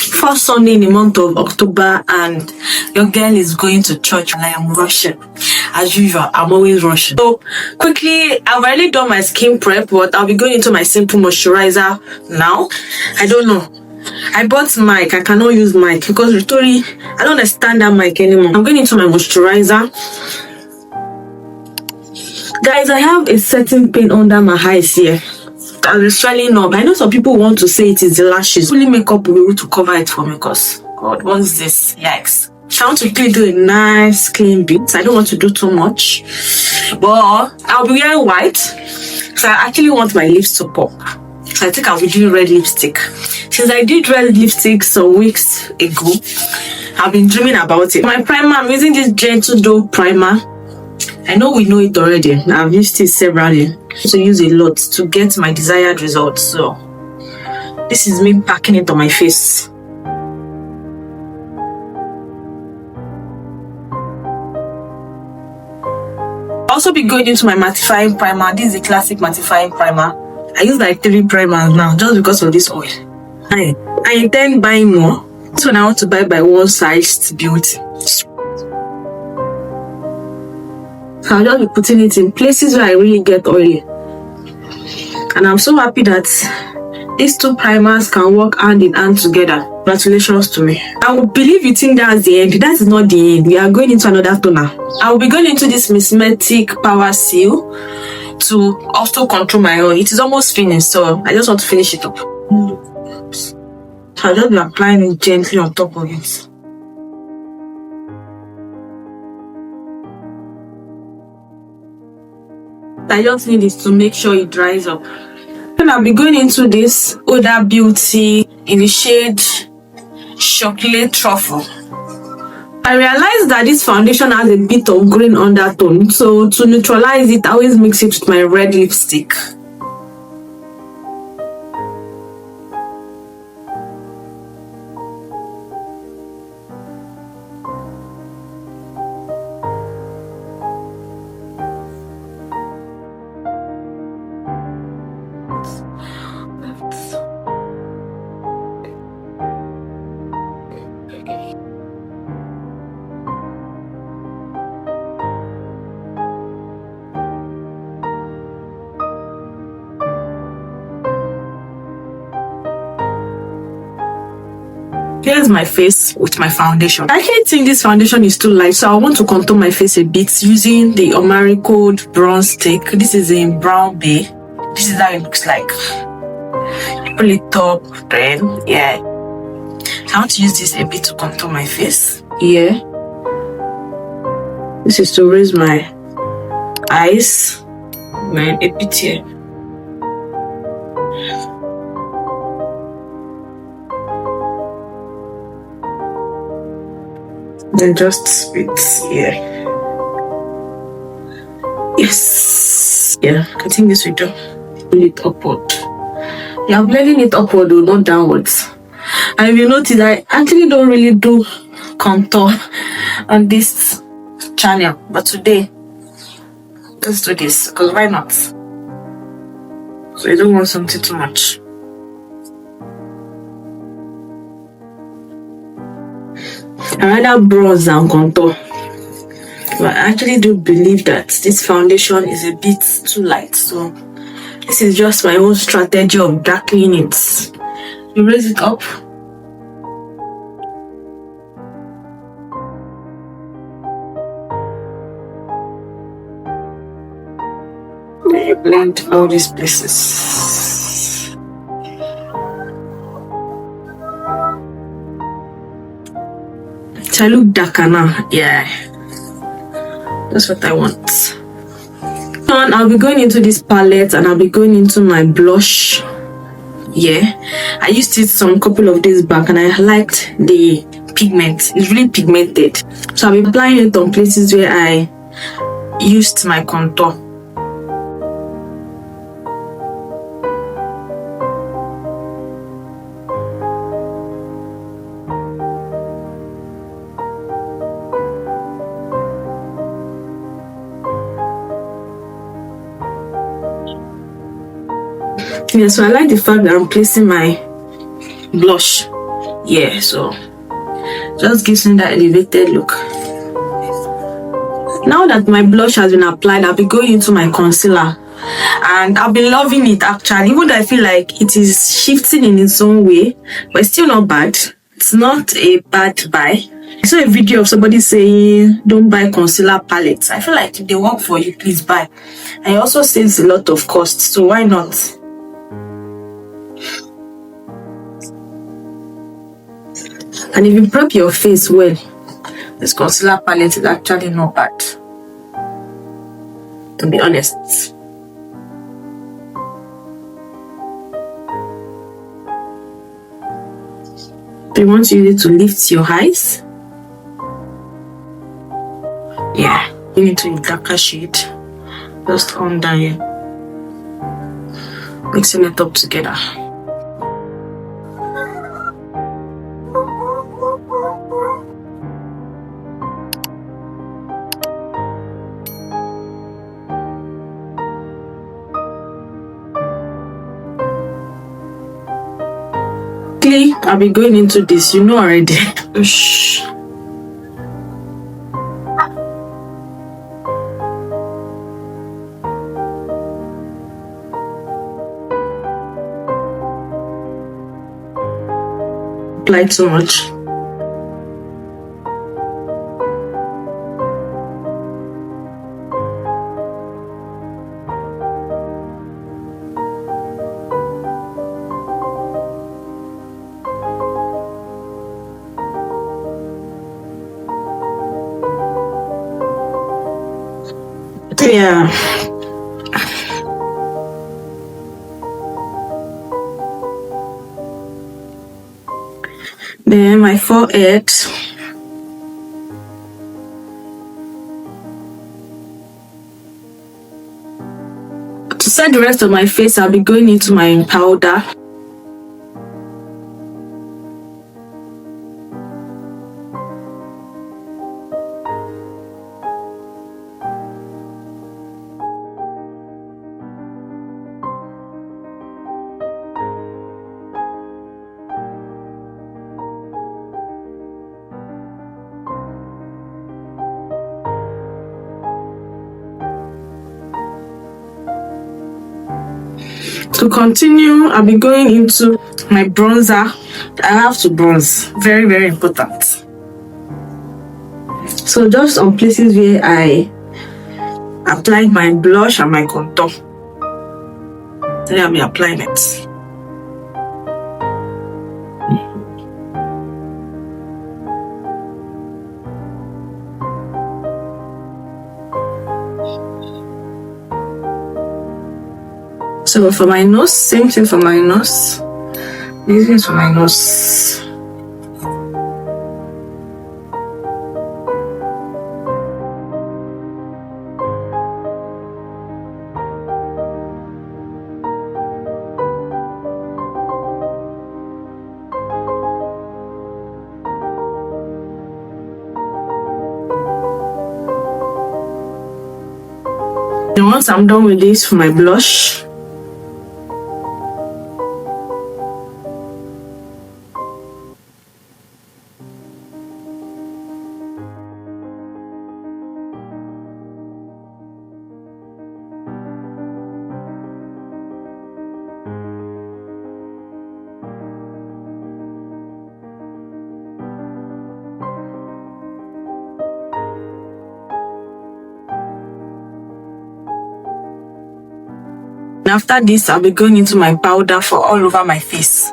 First Sunday in the month of October, and your girl is going to church and I am rushing. As usual, I'm always rushing. So quickly, I've already done my skin prep, but I'll be going into my simple moisturizer now. I don't know. I bought mic. I cannot use mic because Ritori, I don't understand that mic anymore. I'm going into my moisturizer. Guys, I have a certain pain under my eyes here. I'm swelling up. I know some people want to say it is the lashes. Only makeup will be able to cover it for me because God, what's this? Yikes. I want to quickly do a nice clean bit. I don't want to do too much. But I'll be wearing white. So I actually want my lips to pop. So I think I'll be doing red lipstick. Since I did red lipstick some weeks ago, I've been dreaming about it. My primer, I'm using this Gentle Dough primer. I know we know it already. I've used it severally. To use a lot to get my desired results. So this is me packing it on my face. I'll also be going into my mattifying primer. This is a classic mattifying primer. I use like 3 primers now just because of this oil. I intend buying more. This one I want to buy by one sized beauty. So I'll just be putting it in places where I really get oily. And I'm so happy that these 2 primers can work hand in hand together. Congratulations to me. I would believe you think that's the end. That is not the end. We are going into another toner. I will be going into this Mismetic Power Seal to also control my oil. It is almost finished, so I just want to finish it up. So I'll just be applying it gently on top of it. I just need it to make sure it dries up. Then I'll be going into this Huda Beauty in the shade Chocolate Truffle. I realized that this foundation has a bit of green undertone, so to neutralize it, I always mix it with my red lipstick. Here's my face with my foundation. I actually think this foundation is too light, so I want to contour my face a bit using the Omari Code Bronze Stick. This is in Brown Bay. This is how it looks like. Pull it up, then yeah. I want to use this a bit to contour my face. Yeah. This is to raise my eyes, a bit here. Then just spit here. Yes. Yeah, I think this will do. Pull it upward. Yeah, I'm blending it upward though, not downwards. And if you notice, I actually don't really do contour on this channel. But today, let's do this. Because why not? So I don't want something too much. I rather bronze than contour. But I actually do believe that this foundation is a bit too light. So this is just my own strategy of darkening it. You raise it up. Then you blend all these places. I look darker now. Yeah, that's what I want. And I'll be going into this palette and I'll be going into my blush. Yeah, I used it some couple of days back and I liked the pigment. It's really pigmented, so I'll be applying it on places where I used my contour. Yeah, so I like the fact that I'm placing my blush Yeah, so just gives me that elevated look. Now that my blush has been applied, I'll be going into my concealer, and I've been loving it actually, even though I feel like it is shifting in its own way, but it's still not bad. It's not a bad buy. I saw a video of somebody saying don't buy concealer palettes. I feel like if they work for you, please buy. And it also saves a lot of cost, so why not? And if you prep your face well, this concealer palette is actually not bad, to be honest. Do you want to use it to lift your eyes? Yeah, you need to use darker shade just under here, mixing it up together. I'll be going into this, you know already. Shh. Applied too much. Yeah. Then my forehead. To set the rest of my face, I'll be going into my powder. To continue, I'll be going into my bronzer. I have to bronze, very, very important. So just on places where I applied my blush and my contour, then I'll be applying it. So for my nose, same thing for my nose. Using it for my nose. And once I'm done with this for my blush, after this, I'll be going into my powder for all over my face.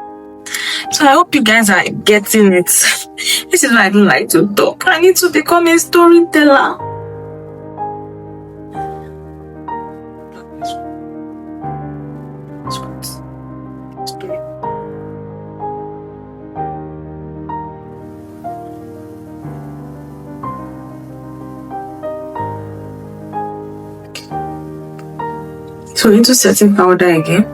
So I hope you guys are getting it. This is why I don't like to talk. I need to become a storyteller. So into setting powder again.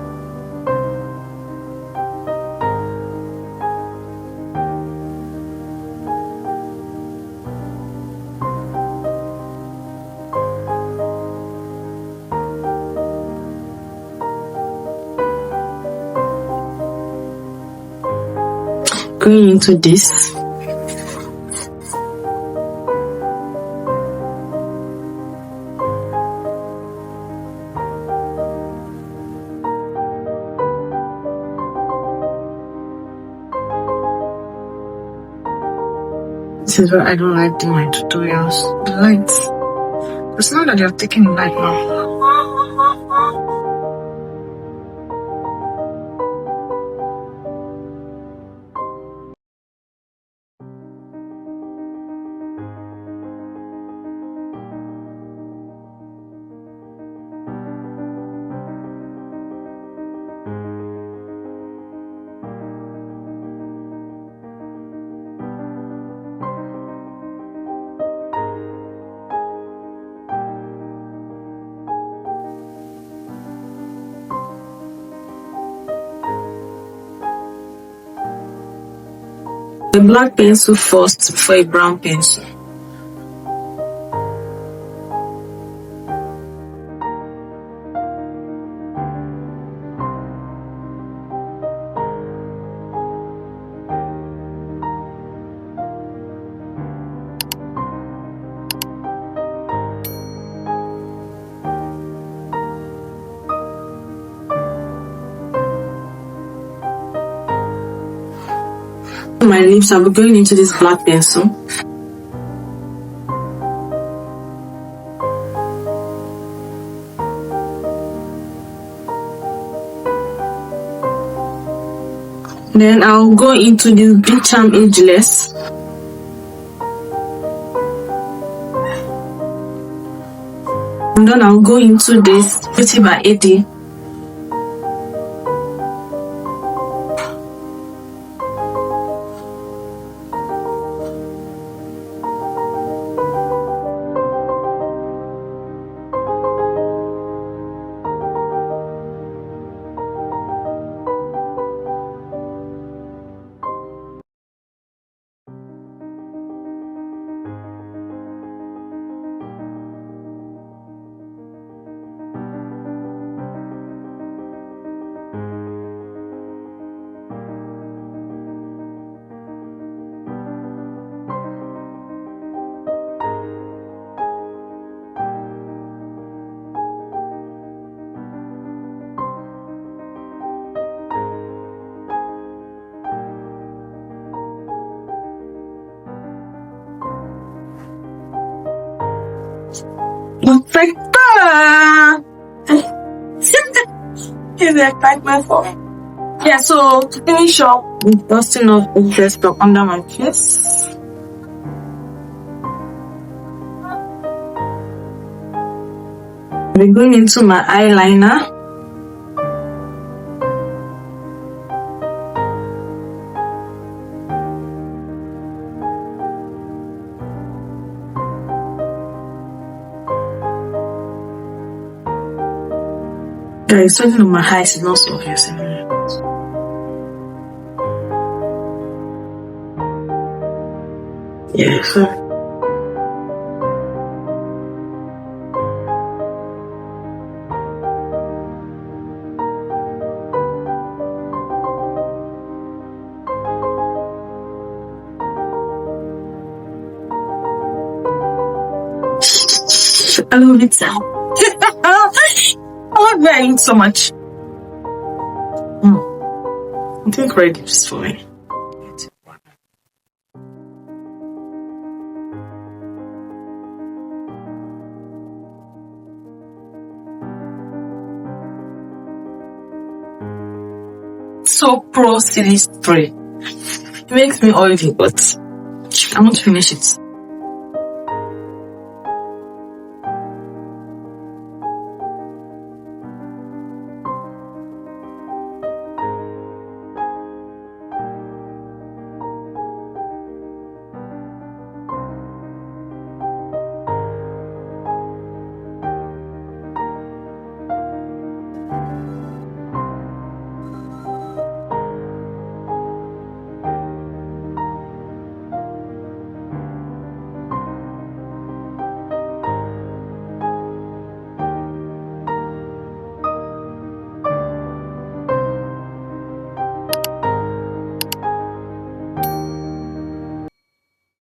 going into this. This is why I don't like doing my tutorials. The lights. It's not that they're taking the light now. The black pencil first before a brown pencil. My lips, I'll be going into this black pencil. Then I'll go into this Big Charm Ageless. And then I'll go into this Beauty by 80. Perfect. Here's the pack my phone. Yeah, so to finish up with dusting off the dress top under my face. We're going into my eyeliner. Guys, something on my eyes is not so obvious anymore. Yeah, so I love it now. I love wearing so much. I think red is for me. So pro silly spray. It makes me oily, but I want to finish it.